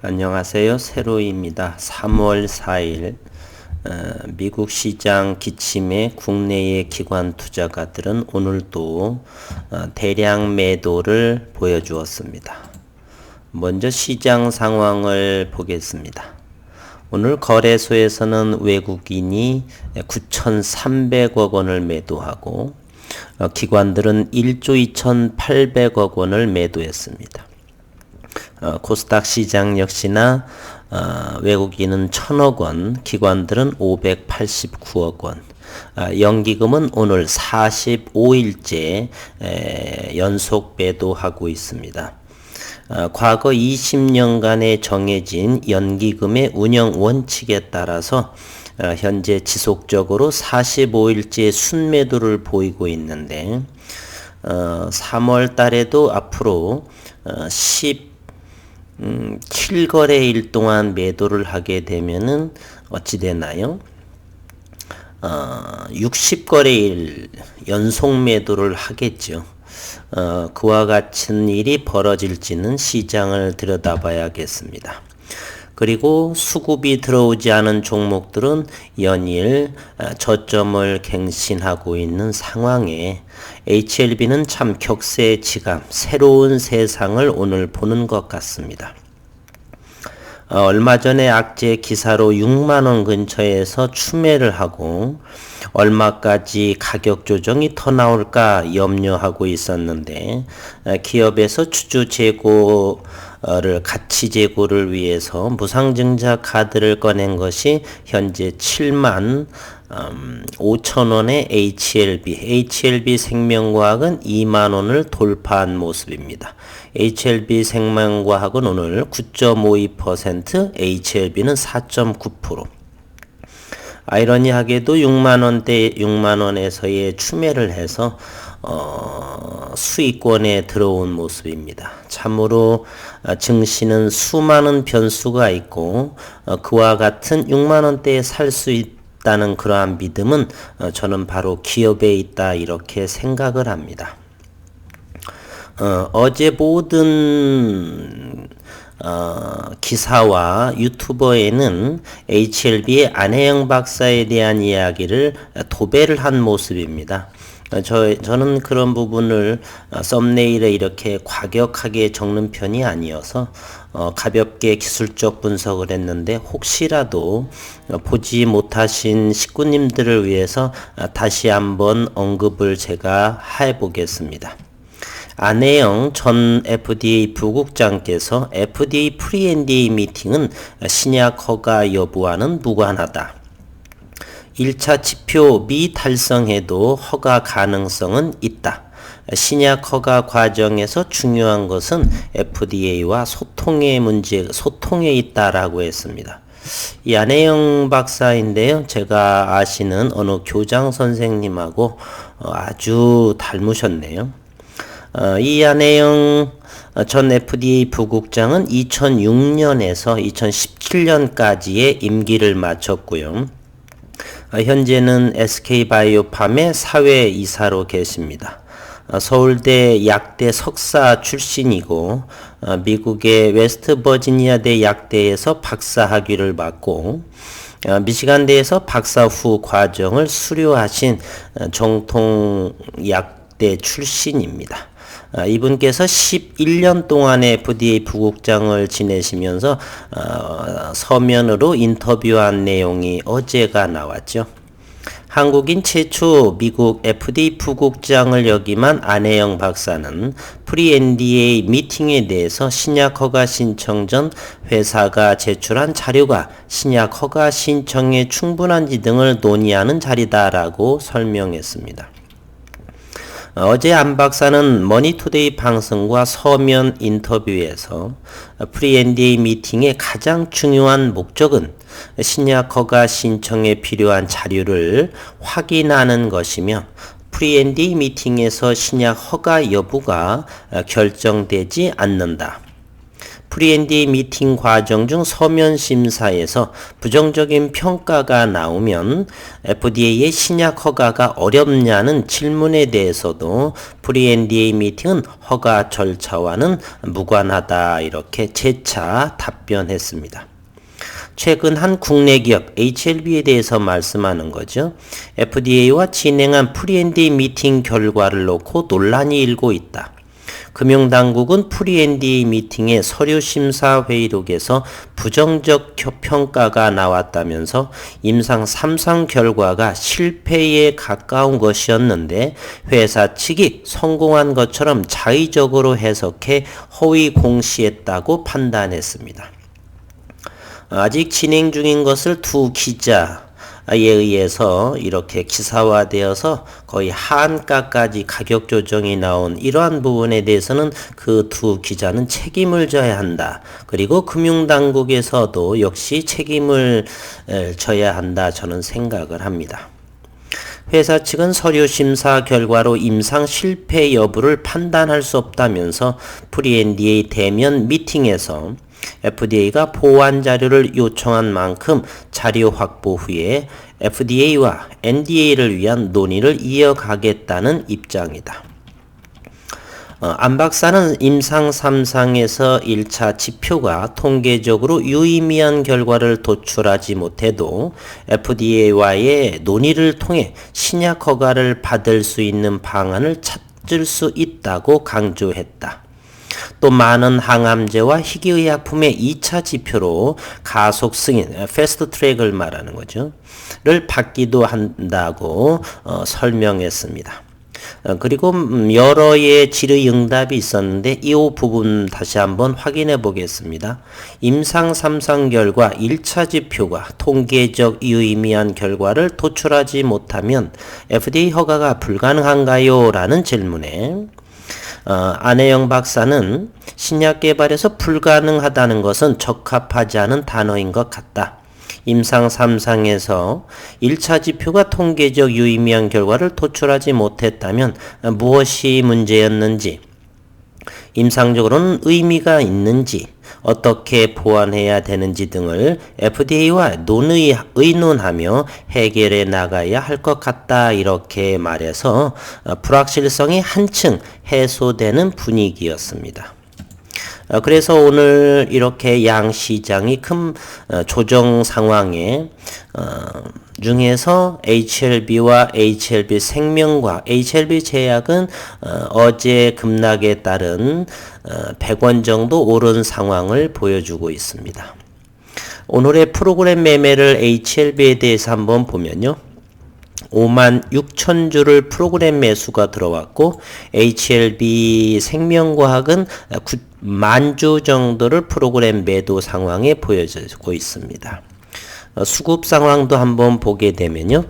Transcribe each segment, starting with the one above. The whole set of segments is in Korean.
안녕하세요. 세로이입니다. 3월 4일 미국 시장 기침에 국내의 기관 투자가들은 오늘도 대량 매도를 보여주었습니다. 먼저 시장 상황을 보겠습니다. 오늘 거래소에서는 외국인이 9,300억 원을 매도하고 기관들은 1조 2,800억 원을 매도했습니다. 코스닥 시장 역시나 외국인은 1,000억 원, 기관들은 589억 원. 연기금은 오늘 45일째 연속 매도하고 있습니다. 과거 20년간에 정해진 연기금의 운영 원칙에 따라서 현재 지속적으로 45일째 순매도를 보이고 있는데 3월 달에도 앞으로 7거래일 동안 매도를 하게 되면은 어찌 되나요? 60거래일 연속 매도를 하겠죠. 그와 같은 일이 벌어질지는 시장을 들여다봐야겠습니다. 그리고 수급이 들어오지 않은 종목들은 연일 저점을 갱신하고 있는 상황에 HLB는 참 격세지감, 새로운 세상을 오늘 보는 것 같습니다. 얼마 전에 악재 기사로 6만원 근처에서 추매를 하고 얼마까지 가격 조정이 더 나올까 염려하고 있었는데 기업에서 추주 재고를 가치 재고를 위해서 무상증자 카드를 꺼낸 것이 현재 7만 5천원의 HLB 생명과학은 2만원을 돌파한 모습입니다. HLB 생명과학은 오늘 9.52%, HLB는 4.9%. 아이러니하게도 6만원에서의 추매를 해서 수익권에 들어온 모습입니다. 참으로 증시는 수많은 변수가 있고 그와 같은 6만원대에 살 수 있다는 그러한 믿음은 저는 바로 기업에 있다 이렇게 생각을 합니다. 어제 모든 기사와 유튜버에는 HLB의 안혜영 박사에 대한 이야기를 도배를 한 모습입니다. 저는 그런 부분을 썸네일에 이렇게 과격하게 적는 편이 아니어서 가볍게 기술적 분석을 했는데 혹시라도 보지 못하신 식구님들을 위해서 다시 한번 언급을 제가 해보겠습니다. 안혜영 전 FDA 부국장께서 FDA 프리-NDA 미팅은 신약 허가 여부와는 무관하다. 1차 지표 미달성해도 허가 가능성은 있다. 신약 허가 과정에서 중요한 것은 FDA와 소통에 있다라고 했습니다. 이 안혜영 박사인데요. 제가 아시는 어느 교장 선생님하고 아주 닮으셨네요. 이 안혜영 전 FDA 부국장은 2006년에서 2017년까지의 임기를 마쳤고요. 현재는 SK바이오팜의 사회이사로 계십니다. 서울대 약대 석사 출신이고 미국의 웨스트버지니아대 약대에서 박사학위를 받고 미시간대에서 박사 후 과정을 수료하신 정통 약대 출신입니다. 이분께서 11년 동안 FDA 부국장을 지내시면서 서면으로 인터뷰한 내용이 어제가 나왔죠. 한국인 최초 미국 FDA 부국장을 역임한 안혜영 박사는 프리-NDA 미팅에 대해서 신약 허가 신청 전 회사가 제출한 자료가 신약 허가 신청에 충분한지 등을 논의하는 자리다라고 설명했습니다. 어제 안 박사는 머니투데이 방송과 서면 인터뷰에서 프리-NDA 미팅의 가장 중요한 목적은 신약 허가 신청에 필요한 자료를 확인하는 것이며 프리-NDA 미팅에서 신약 허가 여부가 결정되지 않는다. 프리-NDA 미팅 과정 중 서면 심사에서 부정적인 평가가 나오면 FDA의 신약 허가가 어렵냐는 질문에 대해서도 프리-NDA 미팅은 허가 절차와는 무관하다 이렇게 재차 답변했습니다. 최근 한 국내 기업 HLB에 대해서 말씀하는 거죠. FDA와 진행한 프리-NDA 미팅 결과를 놓고 논란이 일고 있다. 금융당국은 프리-NDA 미팅의 서류심사 회의록에서 부정적 평가가 나왔다면서 임상 3상 결과가 실패에 가까운 것이었는데 회사 측이 성공한 것처럼 자의적으로 해석해 허위 공시했다고 판단했습니다. 아직 진행 중인 것을 두 기자에 의해서 이렇게 기사화되어서 거의 하한가까지 가격 조정이 나온 이러한 부분에 대해서는 그 두 기자는 책임을 져야 한다. 그리고 금융당국에서도 역시 책임을 져야 한다. 저는 생각을 합니다. 회사 측은 서류 심사 결과로 임상 실패 여부를 판단할 수 없다면서 프리-NDA 대면 미팅에서 FDA가 보완 자료를 요청한 만큼 자료 확보 후에 FDA와 NDA를 위한 논의를 이어가겠다는 입장이다. 안 박사는 임상 3상에서 1차 지표가 통계적으로 유의미한 결과를 도출하지 못해도 FDA와의 논의를 통해 신약 허가를 받을 수 있는 방안을 찾을 수 있다고 강조했다. 또 많은 항암제와 희귀의약품의 2차 지표로 가속 승인, 패스트 트랙을 말하는 거죠. 를 받기도 한다고 설명했습니다. 그리고 여러의 질의 응답이 있었는데 이 부분 다시 한번 확인해 보겠습니다. 임상 3상 결과 1차 지표가 통계적 유의미한 결과를 도출하지 못하면 FDA 허가가 불가능한가요? 라는 질문에 안혜영 박사는 신약 개발에서 불가능하다는 것은 적합하지 않은 단어인 것 같다. 임상 3상에서 1차 지표가 통계적 유의미한 결과를 도출하지 못했다면 무엇이 문제였는지, 임상적으로는 의미가 있는지, 어떻게 보완해야 되는지 등을 FDA와 의논하며 해결해 나가야 할 것 같다 이렇게 말해서 불확실성이 한층 해소되는 분위기였습니다. 그래서 오늘 이렇게 양 시장이 큰 조정 상황에 중에서 HLB와 HLB 생명과 HLB 제약은 어제 급락에 따른 100원 정도 오른 상황을 보여주고 있습니다. 오늘의 프로그램 매매를 HLB에 대해서 한번 보면요. 56,000주를 프로그램 매수가 들어왔고 HLB 생명과학은 90,000주 정도를 프로그램 매도 상황에 보여지고 있습니다. 수급 상황도 한번 보게 되면요.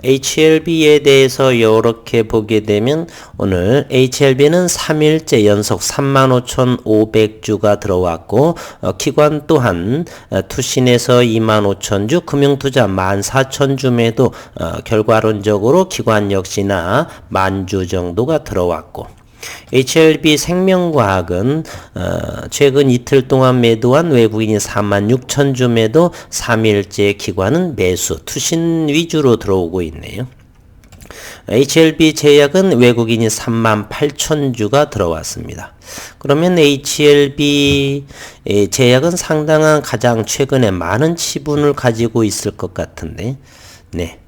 HLB에 대해서 이렇게 보게 되면 오늘 HLB는 3일째 연속 35,500주가 들어왔고 기관 또한 투신에서 25,000주, 금융투자 14,000주 매도 결과론적으로 기관 역시나 10,000주 정도가 들어왔고 HLB 생명과학은 최근 이틀 동안 매도한 외국인이 46,000주 매도 3일째 기관은 매수, 투신 위주로 들어오고 있네요. HLB 제약은 외국인이 38,000주가 들어왔습니다. 그러면 HLB 제약은 상당한 가장 최근에 많은 지분을 가지고 있을 것 같은데, 네.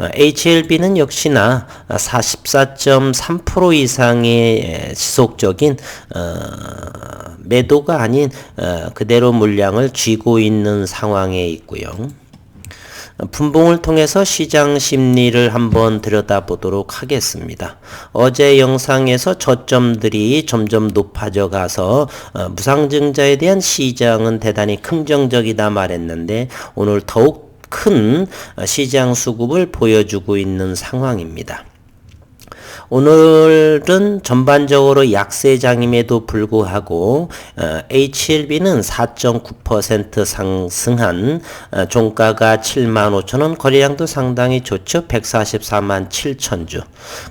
HLB는 역시나 44.3% 이상의 지속적인 매도가 아닌 그대로 물량을 쥐고 있는 상황에 있고요. 분봉을 통해서 시장 심리를 한번 들여다보도록 하겠습니다. 어제 영상에서 저점들이 점점 높아져 가서 무상증자에 대한 시장은 대단히 긍정적이다 말했는데 오늘 더욱 큰 시장 수급을 보여주고 있는 상황입니다. 오늘은 전반적으로 약세장임에도 불구하고 HLB는 4.9% 상승한 종가가 75,000원, 거래량도 상당히 좋죠. 144만 7천주.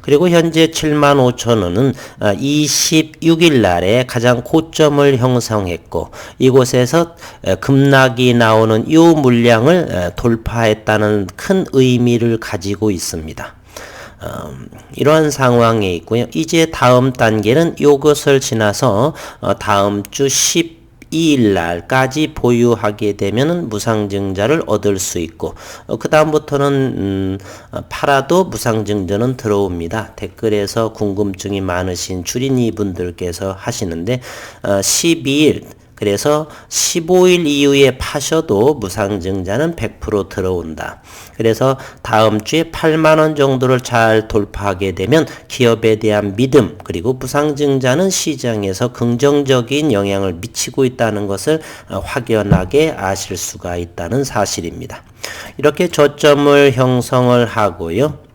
그리고 현재 75,000원은 26일 날에 가장 고점을 형성했고 이곳에서 급락이 나오는 이 물량을 돌파했다는 큰 의미를 가지고 있습니다. 이러한 상황에 있고요. 이제 다음 단계는 이것을 지나서 다음 주 12일 날까지 보유하게 되면 무상증자를 얻을 수 있고 그 다음부터는 팔아도 무상증자는 들어옵니다. 댓글에서 궁금증이 많으신 주린이 분들께서 하시는데 12일 그래서 15일 이후에 파셔도 무상증자는 100% 들어온다. 그래서 다음 주에 8만원 정도를 잘 돌파하게 되면 기업에 대한 믿음 그리고 무상증자는 시장에서 긍정적인 영향을 미치고 있다는 것을 확연하게 아실 수가 있다는 사실입니다. 이렇게 저점을 형성을 하고요.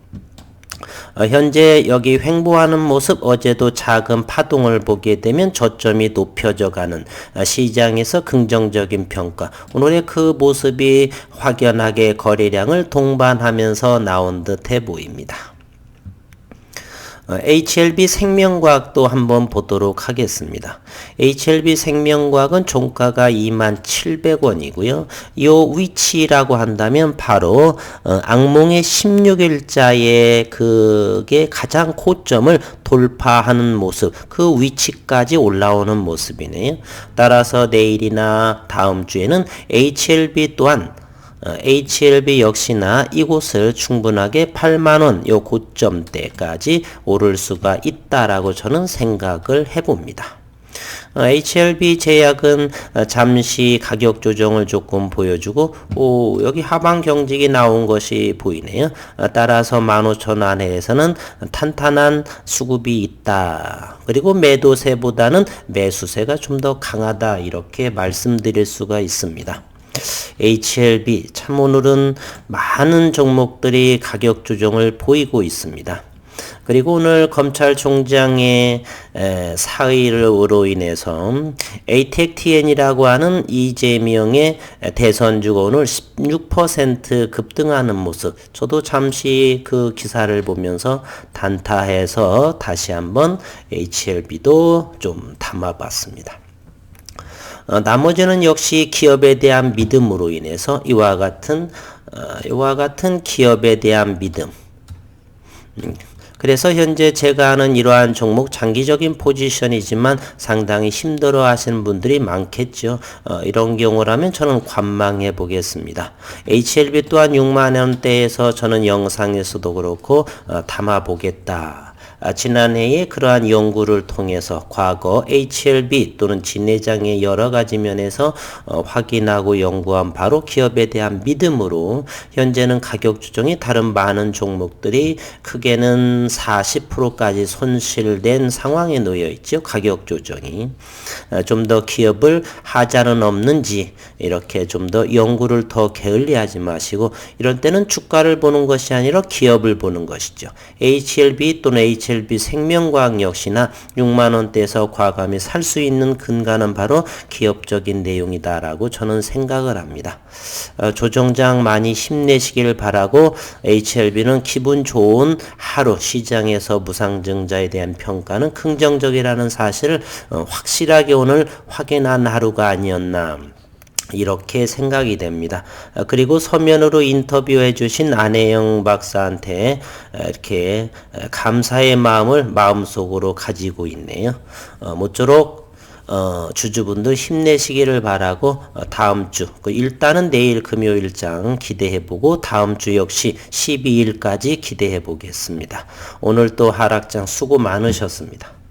현재 여기 횡보하는 모습 어제도 작은 파동을 보게 되면 저점이 높여져 가는 시장에서 긍정적인 평가 오늘의 그 모습이 확연하게 거래량을 동반하면서 나온 듯해 보입니다. HLB 생명과학도 한번 보도록 하겠습니다. HLB 생명과학은 종가가 27,000원이고요. 이 위치라고 한다면 바로 악몽의 16일자의 그게 가장 고점을 돌파하는 모습, 그 위치까지 올라오는 모습이네요. 따라서 내일이나 다음 주에는 HLB 또한 HLB 역시나 이곳을 충분하게 8만원 요 고점대까지 오를 수가 있다라고 저는 생각을 해봅니다. HLB 제약은 잠시 가격 조정을 조금 보여주고 여기 하방 경직이 나온 것이 보이네요. 따라서 15,000원 안에서는 탄탄한 수급이 있다. 그리고 매도세보다는 매수세가 좀 더 강하다 이렇게 말씀드릴 수가 있습니다. HLB 참 오늘은 많은 종목들이 가격 조정을 보이고 있습니다. 그리고 오늘 검찰총장의 사의로 인해서 ATEC-TN이라고 하는 이재명의 대선주가 오늘 16% 급등하는 모습 저도 잠시 그 기사를 보면서 단타해서 다시 한번 HLB도 좀 담아봤습니다. 나머지는 역시 기업에 대한 믿음으로 인해서 이와 같은 기업에 대한 믿음. 그래서 현재 제가 하는 이러한 종목 장기적인 포지션이지만 상당히 힘들어 하시는 분들이 많겠죠. 이런 경우라면 저는 관망해 보겠습니다. HLB 또한 6만원대에서 저는 영상에서도 그렇고 담아 보겠다. 지난해에 그러한 연구를 통해서 과거 HLB 또는 진회장의 여러 가지 면에서 확인하고 연구한 바로 기업에 대한 믿음으로 현재는 가격 조정이 다른 많은 종목들이 크게는 40%까지 손실된 상황에 놓여 있죠. 가격 조정이. 좀 더 기업을 하자는 없는지 이렇게 좀 더 연구를 더 게을리하지 마시고 이런 때는 주가를 보는 것이 아니라 기업을 보는 것이죠. HLB 또는 HLB 생명과학 역시나 6만원대에서 과감히 살 수 있는 근간은 바로 기업적인 내용이다라고 저는 생각을 합니다. 조정장 많이 힘내시길 바라고 HLB는 기분 좋은 하루 시장에서 무상증자에 대한 평가는 긍정적이라는 사실을 확실하게 오늘 확인한 하루가 아니었나 이렇게 생각이 됩니다. 그리고 서면으로 인터뷰해 주신 안혜영 박사한테 이렇게 감사의 마음을 마음속으로 가지고 있네요. 모쪼록 주주분들 힘내시기를 바라고 다음 주 일단은 내일 금요일장 기대해보고 다음 주 역시 12일까지 기대해보겠습니다. 오늘 또 하락장 수고 많으셨습니다.